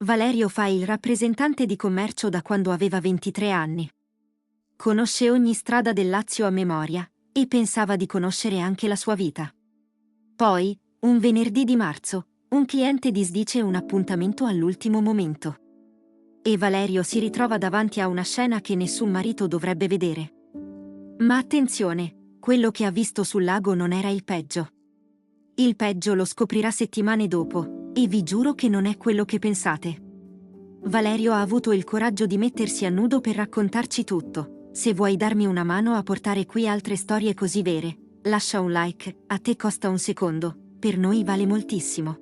Valerio fa il rappresentante di commercio da quando aveva 23 anni. Conosce ogni strada del Lazio a memoria e pensava di conoscere anche la sua vita. Poi, un venerdì di marzo, un cliente disdice un appuntamento all'ultimo momento. E Valerio si ritrova davanti a una scena che nessun marito dovrebbe vedere. Ma attenzione, quello che ha visto sul lago non era il peggio. Il peggio lo scoprirà settimane dopo, e vi giuro che non è quello che pensate. Valerio ha avuto il coraggio di mettersi a nudo per raccontarci tutto. Se vuoi darmi una mano a portare qui altre storie così vere, lascia un like, a te costa un secondo, per noi vale moltissimo.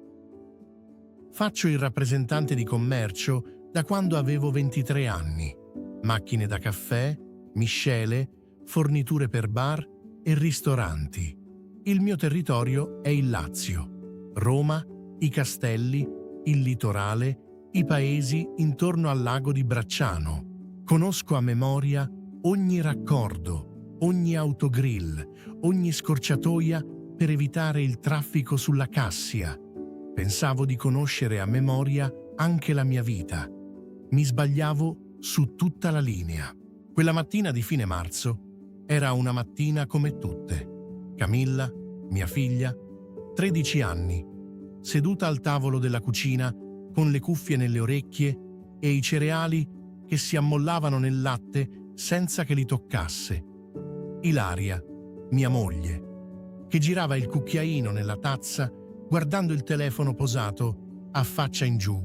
Faccio il rappresentante di commercio da quando avevo 23 anni. Macchine da caffè, miscele, forniture per bar e ristoranti. Il mio territorio è il Lazio. Roma, i castelli, il litorale, i paesi intorno al lago di Bracciano. Conosco a memoria ogni raccordo, ogni autogrill, ogni scorciatoia per evitare il traffico sulla Cassia. Pensavo di conoscere a memoria anche la mia vita. Mi sbagliavo su tutta la linea. Quella mattina di fine marzo era una mattina come tutte. Camilla, mia figlia, 13 anni, seduta al tavolo della cucina con le cuffie nelle orecchie e i cereali che si ammollavano nel latte senza che li toccasse. Ilaria, mia moglie, che girava il cucchiaino nella tazza guardando il telefono posato a faccia in giù,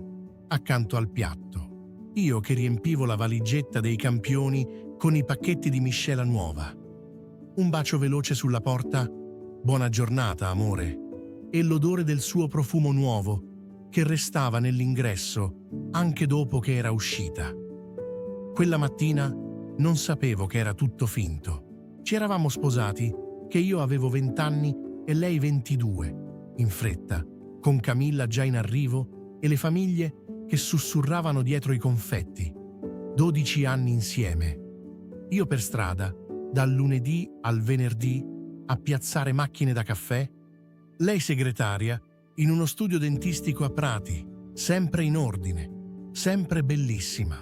accanto al piatto. Io che riempivo la valigetta dei campioni con i pacchetti di miscela nuova. Un bacio veloce sulla porta, buona giornata, amore, e l'odore del suo profumo nuovo, che restava nell'ingresso anche dopo che era uscita. Quella mattina non sapevo che era tutto finto. Ci eravamo sposati, che io avevo 20 anni e lei 22. In fretta, con Camilla già in arrivo e le famiglie che sussurravano dietro i confetti. 12 anni insieme. Io per strada, dal lunedì al venerdì, a piazzare macchine da caffè, lei segretaria in uno studio dentistico a Prati, sempre in ordine, sempre bellissima.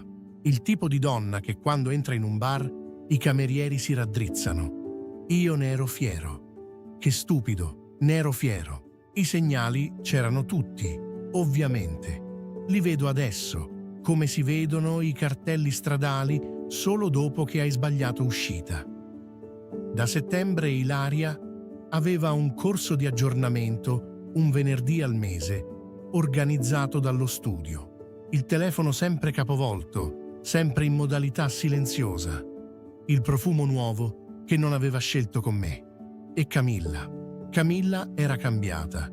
Il tipo di donna che quando entra in un bar i camerieri si raddrizzano. Io ne ero fiero. Che stupido, ne ero fiero. I segnali c'erano tutti, ovviamente. Li vedo adesso, come si vedono i cartelli stradali solo dopo che hai sbagliato uscita. Da settembre Ilaria aveva un corso di aggiornamento un venerdì al mese, organizzato dallo studio. Il telefono sempre capovolto, sempre in modalità silenziosa. Il profumo nuovo che non aveva scelto con me. E Camilla. Camilla era cambiata.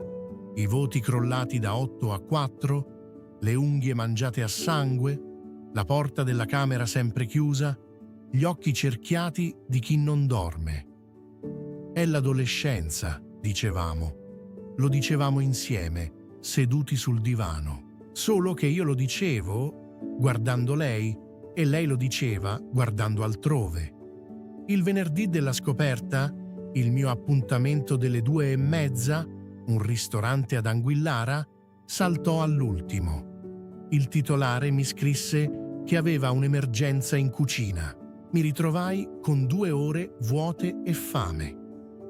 I voti crollati da 8 a 4, le unghie mangiate a sangue, la porta della camera sempre chiusa, gli occhi cerchiati di chi non dorme. È l'adolescenza, dicevamo. Lo dicevamo insieme, seduti sul divano. Solo che io lo dicevo guardando lei e lei lo diceva guardando altrove. Il venerdì della scoperta, il mio appuntamento delle 2:30, un ristorante ad Anguillara, saltò all'ultimo. Il titolare mi scrisse che aveva un'emergenza in cucina. Mi ritrovai con 2 ore vuote e fame.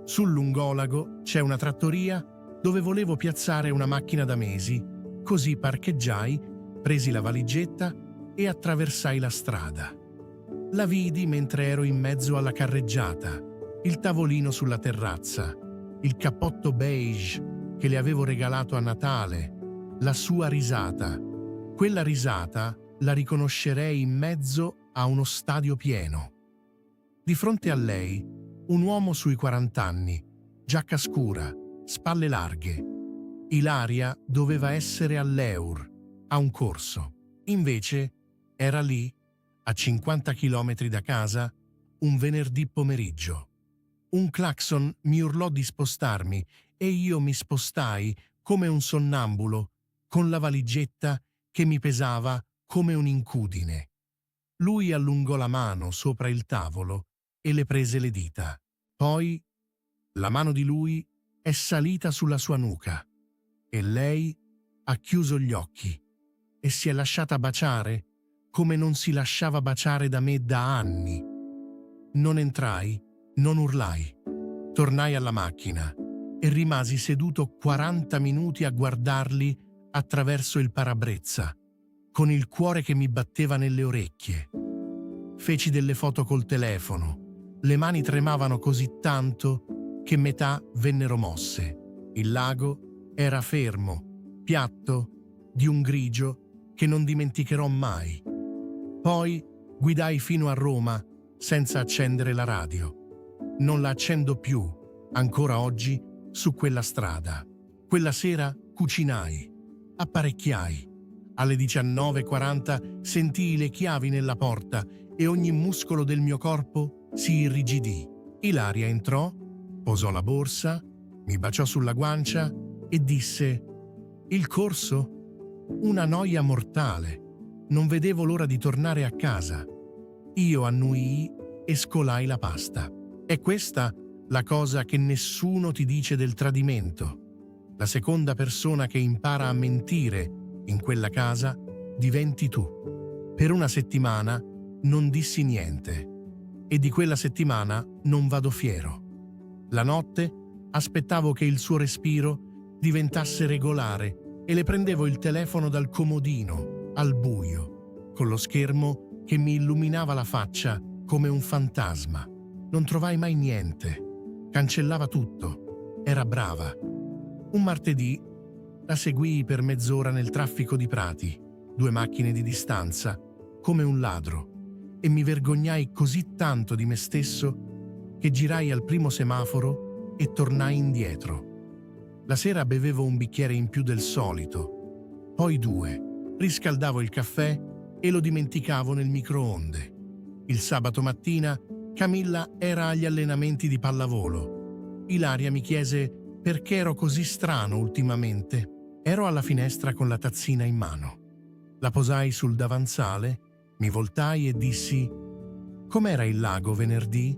Sul lungolago c'è una trattoria dove volevo piazzare una macchina da mesi, così parcheggiai, presi la valigetta e attraversai la strada. La vidi mentre ero in mezzo alla carreggiata, il tavolino sulla terrazza, il cappotto beige che le avevo regalato a Natale, la sua risata. Quella risata la riconoscerei in mezzo a uno stadio pieno. Di fronte a lei, un uomo sui 40 anni, giacca scura, spalle larghe. Ilaria doveva essere all'Eur, a un corso. Invece era lì, a 50 chilometri da casa, un venerdì pomeriggio. Un clacson mi urlò di spostarmi e io mi spostai come un sonnambulo, con la valigetta che mi pesava come un'incudine. Lui allungò la mano sopra il tavolo e le prese le dita. Poi la mano di lui è salita sulla sua nuca e lei ha chiuso gli occhi. e si è lasciata baciare come non si lasciava baciare da me da anni. Non entrai, non urlai. Tornai alla macchina e rimasi seduto 40 minuti a guardarli attraverso il parabrezza, con il cuore che mi batteva nelle orecchie. Feci delle foto col telefono. Le mani tremavano così tanto che metà vennero mosse. Il lago era fermo, piatto, di un grigio che non dimenticherò mai. Poi guidai fino a Roma senza accendere la radio. Non la accendo più, ancora oggi, su quella strada. Quella sera cucinai, apparecchiai. Alle 19:40 sentii le chiavi nella porta e ogni muscolo del mio corpo si irrigidì. Ilaria entrò, posò la borsa, mi baciò sulla guancia e disse: «Il corso? Una noia mortale. Non vedevo l'ora di tornare a casa». Io annuii e scolai la pasta. È questa la cosa che nessuno ti dice del tradimento. La seconda persona che impara a mentire in quella casa diventi tu. Per una settimana non dissi niente e di quella settimana non vado fiero. La notte aspettavo che il suo respiro diventasse regolare e le prendevo il telefono dal comodino, al buio, con lo schermo che mi illuminava la faccia come un fantasma. Non trovai mai niente. Cancellava tutto. Era brava. Un martedì la seguii per mezz'ora nel traffico di Prati, 2 macchine di distanza, come un ladro, e mi vergognai così tanto di me stesso che girai al primo semaforo e tornai indietro. La sera bevevo un bicchiere in più del solito, poi 2, riscaldavo il caffè e lo dimenticavo nel microonde. Il sabato mattina Camilla era agli allenamenti di pallavolo. Ilaria mi chiese perché ero così strano ultimamente. Ero alla finestra con la tazzina in mano. La posai sul davanzale, mi voltai e dissi: «Com'era il lago venerdì?»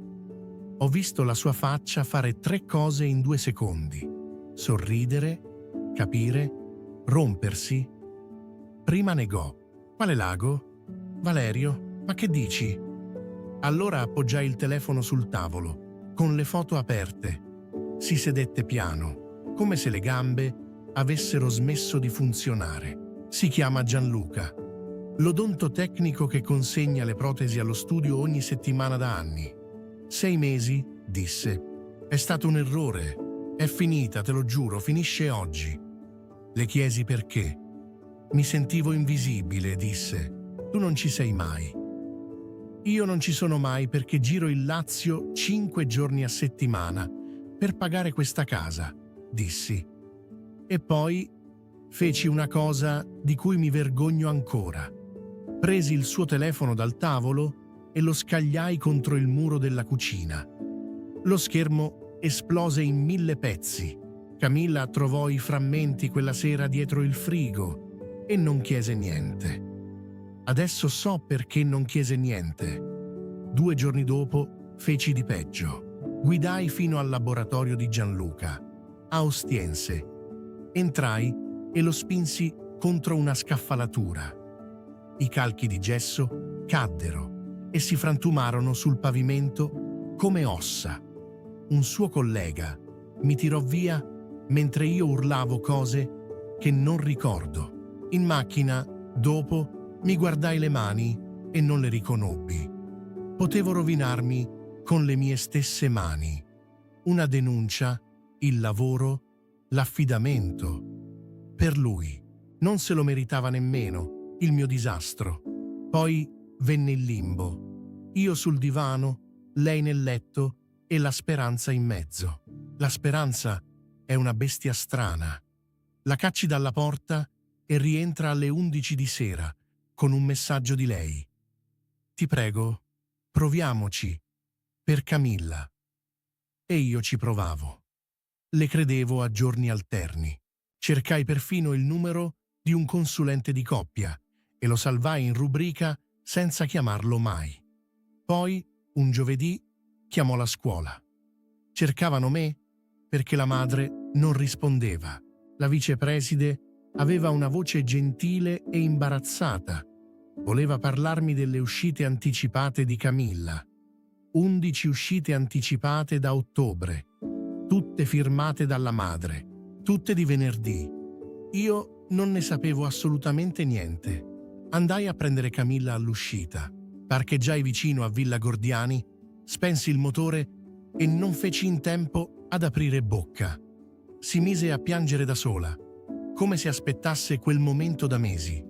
Ho visto la sua faccia fare 3 cose in 2 secondi: sorridere, capire, rompersi. Prima negò: «Quale lago? Valerio, ma che dici?» Allora appoggiai il telefono sul tavolo, con le foto aperte. Si sedette piano, come se le gambe avessero smesso di funzionare. Si chiama Gianluca, l'odontotecnico che consegna le protesi allo studio ogni settimana da anni. 6 mesi, disse. È stato un errore. È finita, te lo giuro, finisce oggi. Le chiesi perché. Mi sentivo invisibile, disse. Tu non ci sei mai. Io non ci sono mai perché giro il Lazio 5 giorni a settimana per pagare questa casa, dissi. E poi feci una cosa di cui mi vergogno ancora. Presi il suo telefono dal tavolo e lo scagliai contro il muro della cucina. Lo schermo esplose in 1000 pezzi. Camilla trovò i frammenti quella sera dietro il frigo e non chiese niente. Adesso so perché non chiese niente. 2 giorni dopo feci di peggio. Guidai fino al laboratorio di Gianluca, a Ostiense. Entrai e lo spinsi contro una scaffalatura. I calchi di gesso caddero e si frantumarono sul pavimento come ossa. Un suo collega mi tirò via mentre io urlavo cose che non ricordo. In macchina, dopo, mi guardai le mani e non le riconobbi. Potevo rovinarmi con le mie stesse mani. Una denuncia, il lavoro, l'affidamento. Per lui. Non se lo meritava nemmeno, il mio disastro. Poi venne il limbo. Io sul divano, lei nel letto e la speranza in mezzo. La speranza è una bestia strana. La cacci dalla porta e rientra alle 11 di sera con un messaggio di lei. Ti prego, proviamoci, per Camilla. E io ci provavo. Le credevo a giorni alterni. Cercai perfino il numero di un consulente di coppia e lo salvai in rubrica senza chiamarlo mai. Poi, un giovedì, chiamò la scuola. Cercavano me perché la madre non rispondeva. La vicepreside Aveva una voce gentile e imbarazzata. Voleva parlarmi delle uscite anticipate di Camilla. 11 uscite anticipate da ottobre, tutte firmate dalla madre, tutte di venerdì. Io non ne sapevo assolutamente niente. Andai a prendere Camilla all'uscita. Parcheggiai vicino a Villa Gordiani, spensi il motore e non feci in tempo ad aprire bocca. Si mise a piangere da sola, come se aspettasse quel momento da mesi.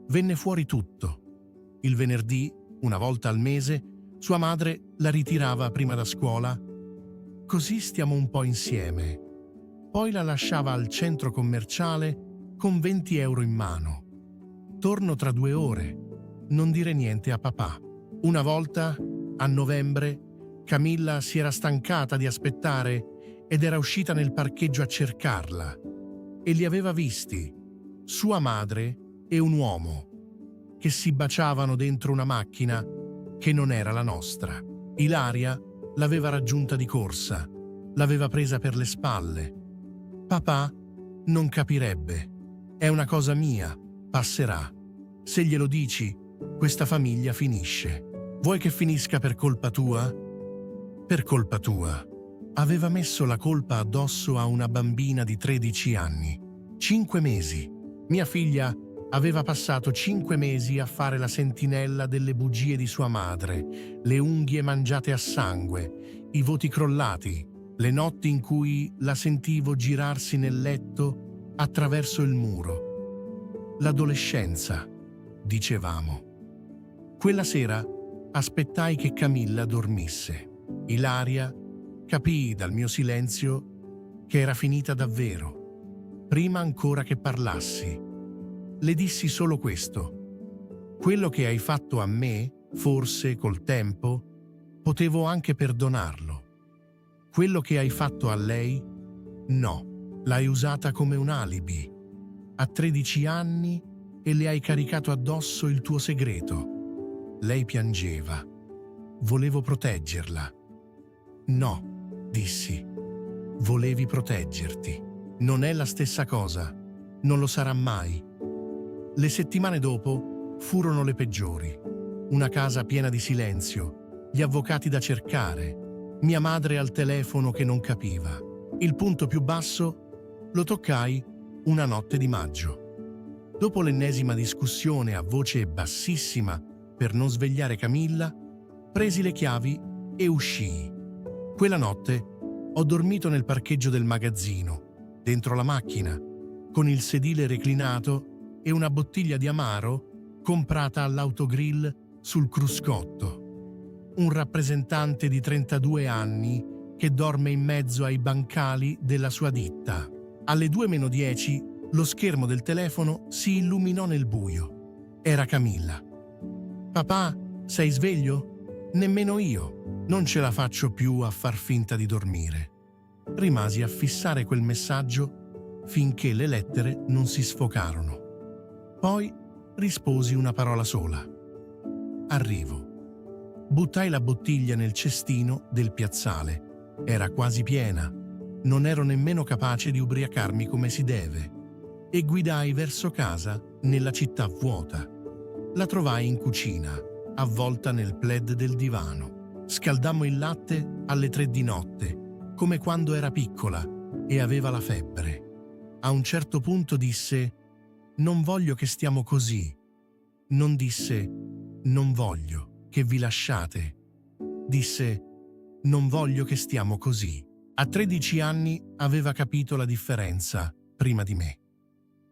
Venne fuori tutto. Il venerdì, una volta al mese, sua madre la ritirava prima da scuola. Così stiamo un po' insieme. Poi la lasciava al centro commerciale con 20 euro in mano. Torno tra 2 ore. Non dire niente a papà. Una volta, a novembre, Camilla si era stancata di aspettare ed era uscita nel parcheggio a cercarla. E li aveva visti, sua madre e un uomo, che si baciavano dentro una macchina che non era la nostra. Ilaria l'aveva raggiunta di corsa, l'aveva presa per le spalle. Papà non capirebbe. È una cosa mia, passerà. Se glielo dici, questa famiglia finisce. Vuoi che finisca per colpa tua? Per colpa tua. Aveva messo la colpa addosso a una bambina di 13 anni. 5 mesi. Mia figlia aveva passato 5 mesi a fare la sentinella delle bugie di sua madre, le unghie mangiate a sangue, i voti crollati, le notti in cui la sentivo girarsi nel letto attraverso il muro. L'adolescenza, dicevamo. Quella sera aspettai che Camilla dormisse. Ilaria capii dal mio silenzio che era finita davvero, prima ancora che parlassi. Le dissi solo questo. Quello che hai fatto a me, forse col tempo, potevo anche perdonarlo. Quello che hai fatto a lei, no, l'hai usata come un alibi. A 13 anni e le hai caricato addosso il tuo segreto. Lei piangeva. Volevo proteggerla. No, dissi. Volevi proteggerti. Non è la stessa cosa. Non lo sarà mai. Le settimane dopo furono le peggiori. Una casa piena di silenzio, gli avvocati da cercare, mia madre al telefono che non capiva. Il punto più basso lo toccai una notte di maggio. Dopo l'ennesima discussione a voce bassissima per non svegliare Camilla, presi le chiavi e uscii. Quella notte ho dormito nel parcheggio del magazzino, dentro la macchina, con il sedile reclinato e una bottiglia di amaro comprata all'autogrill sul cruscotto. Un rappresentante di 32 anni che dorme in mezzo ai bancali della sua ditta. Alle 2:10 lo schermo del telefono si illuminò nel buio. Era Camilla. «Papà, sei sveglio?» «Nemmeno io. Non ce la faccio più a far finta di dormire». Rimasi a fissare quel messaggio finché le lettere non si sfocarono. Poi risposi una parola sola. «Arrivo». Buttai la bottiglia nel cestino del piazzale. Era quasi piena. Non ero nemmeno capace di ubriacarmi come si deve. E guidai verso casa nella città vuota. La trovai in cucina, avvolta nel plaid del divano. Scaldammo il latte alle 3 di notte, come quando era piccola e aveva la febbre. A un certo punto disse: «Non voglio che stiamo così». Non disse: «Non voglio che vi lasciate». Disse: «Non voglio che stiamo così». A 13 anni aveva capito la differenza prima di me.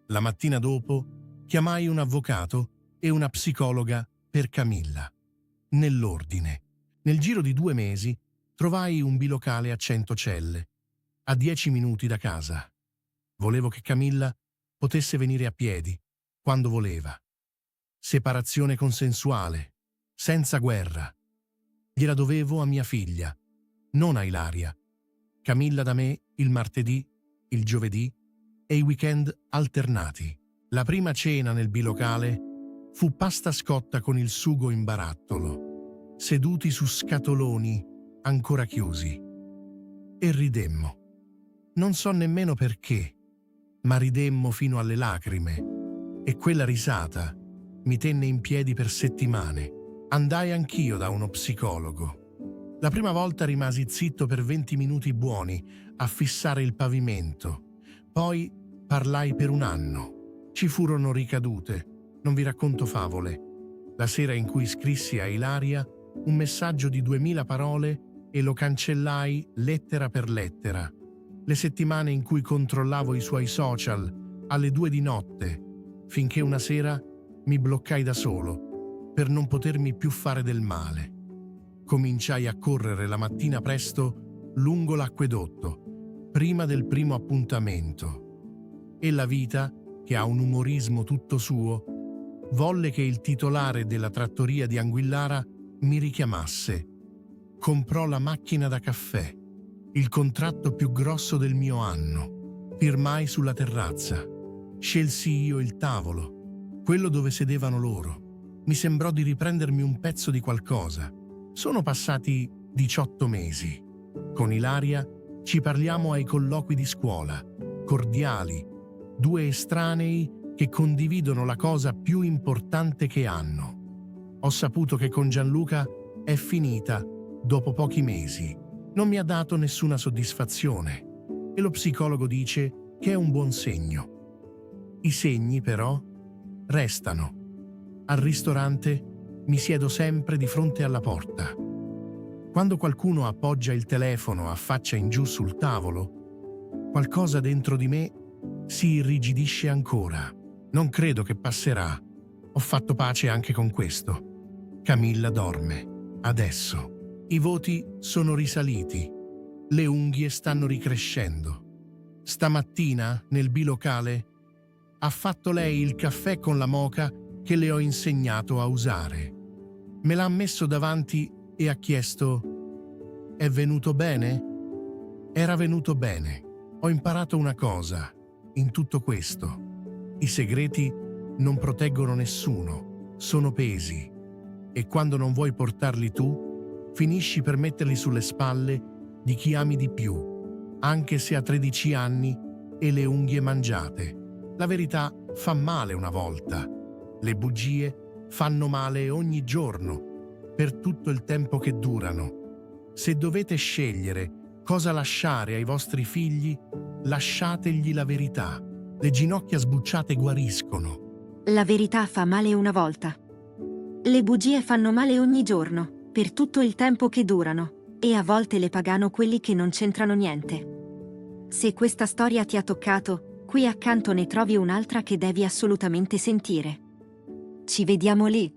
La mattina dopo chiamai un avvocato e una psicologa per Camilla. Nell'ordine. Nel giro di 2 mesi trovai un bilocale a 100 celle, a 10 minuti da casa. Volevo che Camilla potesse venire a piedi, quando voleva. Separazione consensuale, senza guerra. Gliela dovevo a mia figlia, non a Ilaria. Camilla da me il martedì, il giovedì e i weekend alternati. La prima cena nel bilocale fu pasta scotta con il sugo in barattolo, seduti su scatoloni ancora chiusi. E ridemmo. Non so nemmeno perché. ma ridemmo fino alle lacrime e quella risata mi tenne in piedi per settimane. Andai anch'io da uno psicologo. La prima volta rimasi zitto per 20 minuti buoni a fissare il pavimento. Poi parlai per un anno. Ci furono ricadute. Non vi racconto favole. La sera in cui scrissi a Ilaria un messaggio di 2000 parole e lo cancellai lettera per lettera. Le settimane in cui controllavo i suoi social alle 2 di notte, finché una sera mi bloccai da solo per non potermi più fare del male. Cominciai a correre la mattina presto lungo l'acquedotto, prima del primo appuntamento. E la vita, che ha un umorismo tutto suo, volle che il titolare della trattoria di Anguillara mi richiamasse. Comprò la macchina da caffè, il contratto più grosso del mio anno. Firmai sulla terrazza. Scelsi io il tavolo, quello dove sedevano loro. Mi sembrò di riprendermi un pezzo di qualcosa. Sono passati 18 mesi. Con Ilaria ci parliamo ai colloqui di scuola, cordiali, due estranei che condividono la cosa più importante che hanno. Ho saputo che con Gianluca è finita dopo pochi mesi. Non mi ha dato nessuna soddisfazione e lo psicologo dice che è un buon segno. I segni, però, restano. Al ristorante mi siedo sempre di fronte alla porta. Quando qualcuno appoggia il telefono a faccia in giù sul tavolo, qualcosa dentro di me si irrigidisce ancora. Non credo che passerà. Ho fatto pace anche con questo. Camilla dorme. Adesso. I voti sono risaliti. Le unghie stanno ricrescendo. Stamattina, nel bilocale, ha fatto lei il caffè con la moka che le ho insegnato a usare. Me l'ha messo davanti e ha chiesto: «È venuto bene?» Era venuto bene. Ho imparato una cosa in tutto questo. I segreti non proteggono nessuno, sono pesi. E quando non vuoi portarli tu, finisci per metterli sulle spalle di chi ami di più, anche se ha 13 anni e le unghie mangiate. La verità fa male una volta. Le bugie fanno male ogni giorno, per tutto il tempo che durano. Se dovete scegliere cosa lasciare ai vostri figli, lasciategli la verità. Le ginocchia sbucciate guariscono. La verità fa male una volta. Le bugie fanno male ogni giorno, per tutto il tempo che durano, e a volte le pagano quelli che non c'entrano niente. Se questa storia ti ha toccato, qui accanto ne trovi un'altra che devi assolutamente sentire. Ci vediamo lì.